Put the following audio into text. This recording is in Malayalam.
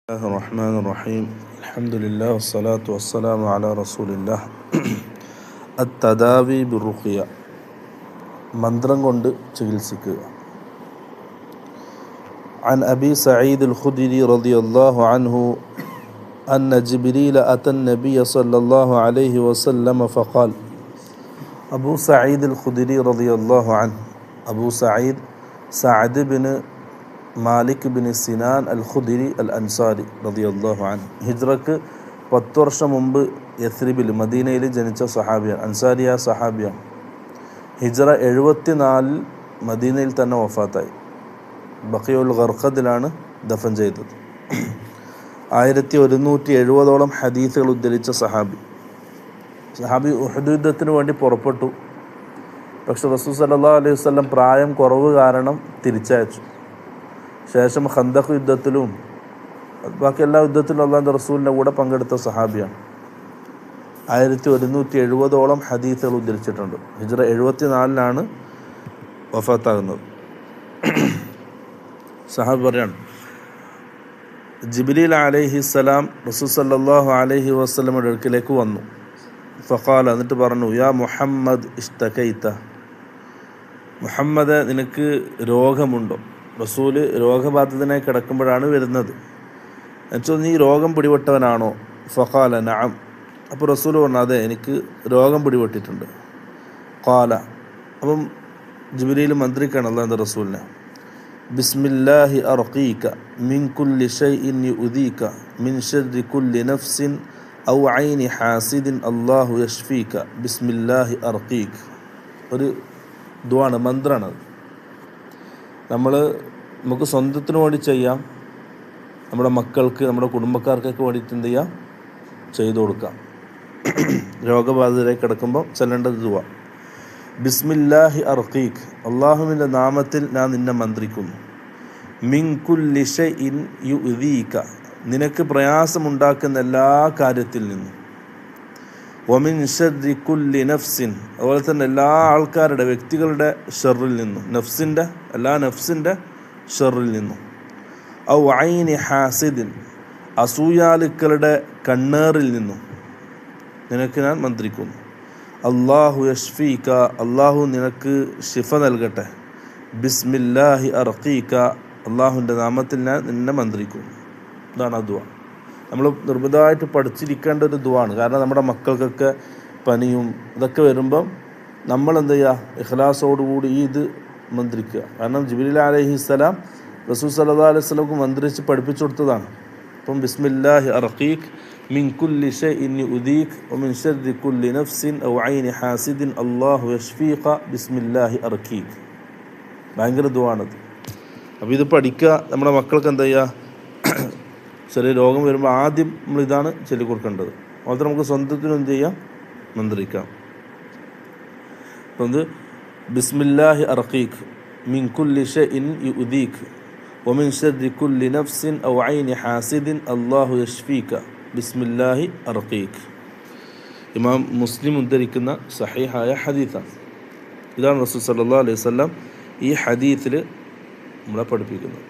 الله الرحمن الرحيم الحمد لله والصلاة والسلام على رسول الله التداوي بالرقية മന്ത്രം കൊണ്ട് ചികിത്സിക്കുക. عن أبي سعيد الخدري رضي الله عنه أن جبريل أتى النبي صلى الله عليه وسلم فقال أبو سعيد الخدري رضي الله عنه أبو سعيد سعد بن മാലിക് ബിൻ സിനാൻ അൽ ഖുദരി അൽ അൻസാരി റളിയല്ലാഹു അൻഹു ഹിജ്റക്ക് 10 വർഷം മുമ്പ് യസ്രിബിൽ മദീനയിൽ ജനിച്ച സഹാബിയാണ്. അൻസാരിയ സഹാബിയാണ്. ഹിജ്റ 74 മദീനയിൽ തന്നെ വഫാത്തായി. ബഖിയുൽ ഗർഖദിലാണ് ദഫൻ ചെയ്തത്. 1170ഓളം ഹദീസുകൾ ഉദ്ധരിച്ച സഹാബി ഉഹദ് യുദ്ധത്തിന് വേണ്ടി പുറപ്പെട്ടു. പക്ഷെ റസൂൽ സല്ലല്ലാഹു അലൈഹി വസല്ലം പ്രായം കുറവ് കാരണം തിരിച്ചയച്ചു. ശേഷം ഖന്തഖ് യുദ്ധത്തിലും ബാക്കി എല്ലാ യുദ്ധത്തിലും അല്ലാഹുവിൻ്റെ റസൂലിൻ്റെ കൂടെ പങ്കെടുത്ത സഹാബിയാണ്. 1170ഓളം ഹദീസുകൾ ഉദ്ധരിച്ചിട്ടുണ്ട്. ഹിജ്റ 74 വഫാത്താകുന്നത്. സഹാബി പറയാണ്, ജിബ്രീൽ അലൈഹിസ്സലാം റസൂൽ സല്ലല്ലാഹു അലൈഹി വസല്ലമയുടെ അടുക്കലേക്ക് വന്നു. ഫഖാല, എന്നിട്ട് പറഞ്ഞു, യാ മുഹമ്മദ് ഇഷ്തകൈത, മുഹമ്മദ് നിനക്ക് രോഗമുണ്ടോ? റസൂല് രോഗബാധിതനായി കിടക്കുമ്പോഴാണ് വരുന്നത്. എന്നുവെച്ചാൽ നീ രോഗം പിടിപെട്ടവനാണോ? ഫഖാല നഅം. അപ്പോൾ റസൂല് പറഞ്ഞു, അതെ, എനിക്ക് രോഗം പിടിപെട്ടിട്ടുണ്ട്. ഖാല, അപ്പം ജിബ്രീൽ മന്ത്രിക്കാണ് അല്ലാഹുവിൻ്റെ റസൂലിനെ, ബിസ്മില്ലാഹി അർഖീക മിൻ കുല്ലി ഷൈഇൻ യുദീക മിൻ ശർരി കുല്ലി നഫ്സിൻ ഔ ഐനി ഹാസിദിൻ അല്ലാഹു യശ്ഫീക ബിസ്മില്ലാഹി അർഖീക. ഒരു ദുആണ്, മന്ത്രാണത്. നമുക്ക് സ്വന്തത്തിന് വേണ്ടി ചെയ്യാം, നമ്മുടെ മക്കൾക്ക്, നമ്മുടെ കുടുംബക്കാർക്കൊക്കെ വേണ്ടിയിട്ട് എന്ത് ചെയ്യാം, ചെയ്തു കൊടുക്കാം. രോഗബാധിതരായി കിടക്കുമ്പോൾ ചെല്ലേണ്ടത് ദുആ. ബിസ്മില്ലാഹി അർഖീക്, അള്ളാഹുവിൻ്റെ നാമത്തിൽ ഞാൻ നിന്നെ മന്ത്രിക്കുന്നു. മിൻ കുല്ലി ഷൈഇൻ യുദീക, നിനക്ക് പ്രയാസമുണ്ടാക്കുന്ന എല്ലാ കാര്യത്തിൽ നിന്നും. വമിൻ ശർരി കുല്ലി നഫ്സിൻ, അതുപോലെ തന്നെ എല്ലാ ആൾക്കാരുടെ, വ്യക്തികളുടെ ഷർറിൽ നിന്നും, നഫ്സിൻ്റെ ഷർറിൽ നിന്നും. ഔ ഐനി ഹാസിദിൻ, അസൂയാലുക്കളുടെ കണ്ണേറിൽ നിന്നും നിനക്ക് ഞാൻ മന്ത്രിക്കുന്നു. അല്ലാഹു യശ്ഫീക, അള്ളാഹു നിനക്ക് ശിഫ നൽകട്ടെ. ബിസ്മില്ലാഹി അർഖീക, അള്ളാഹുവിൻ്റെ നാമത്തിൽ ഞാൻ നിന്നെ മന്ത്രിക്കുന്നു. ഇതാണ് ആ ദുആ. നമ്മൾ നിർബന്ധമായിട്ട് പഠിച്ചിരിക്കേണ്ട ഒരു ദുആണ്. കാരണം നമ്മുടെ മക്കൾക്കൊക്കെ പനിയും ഇതൊക്കെ വരുമ്പം നമ്മൾ എന്ത് ചെയ്യുക, ഇഖ്ലാസോടുകൂടി ഇത് മന്ത്രിക്കുക. കാരണം ജിബ്രീൽ അലൈഹിസ്സലാം റസൂൽ സല്ലല്ലാഹു അലൈഹി വസല്ലമക്ക് മന്ത്രിച്ച് പഠിപ്പിച്ചു കൊടുത്തതാണ്. അപ്പം ബിസ്മില്ലാഹി അർഖീക് മിൻ കുല്ലി ഷൈഇൻ യുദീക് വമിൻ ശർരി കുല്ലി നഫ്സിൻ ഔ ഐനി ഹാസിദിൻ അല്ലാഹു യശ്ഫീക ബിസ്മില്ലാഹി അർഖീക്. ഭയങ്കര ദുആണത്. അപ്പോൾ ഇത് പഠിക്കുക. നമ്മുടെ മക്കൾക്ക് എന്താ ചെയ്യുക, ചെറിയ രോഗം വരുമ്പോൾ ആദ്യം നമ്മൾ ഇതാണ് ചൊല്ലിക്കൊടുക്കേണ്ടത്. അതുപോലെ നമുക്ക് സ്വന്തത്തിനും എന്ത് ചെയ്യാം, മന്ത്രിക്കാം. അപ്പം ബിസ്മില്ലാഹി അർഖീക് മിൻ കുല്ലി ഷൈഇൻ യുദീക് വമിൻ ശർരി കുല്ലി നഫ്സിൻ ഔ ഐനി ഹാസിദിൻ അല്ലാഹു യശ്ഫീക ബിസ്മില്ലാഹി അർഖീക്. ഇമാം മുസ്ലിം ഉദ്ധരിക്കുന്ന സഹീഹായ ഹദീസാണ്. ഇതാണ് റസൂൽ സല്ലല്ലാഹു അലൈഹി വസല്ലം ഈ ഹദീസിൽ നമ്മളെ പഠിപ്പിക്കുന്നത്.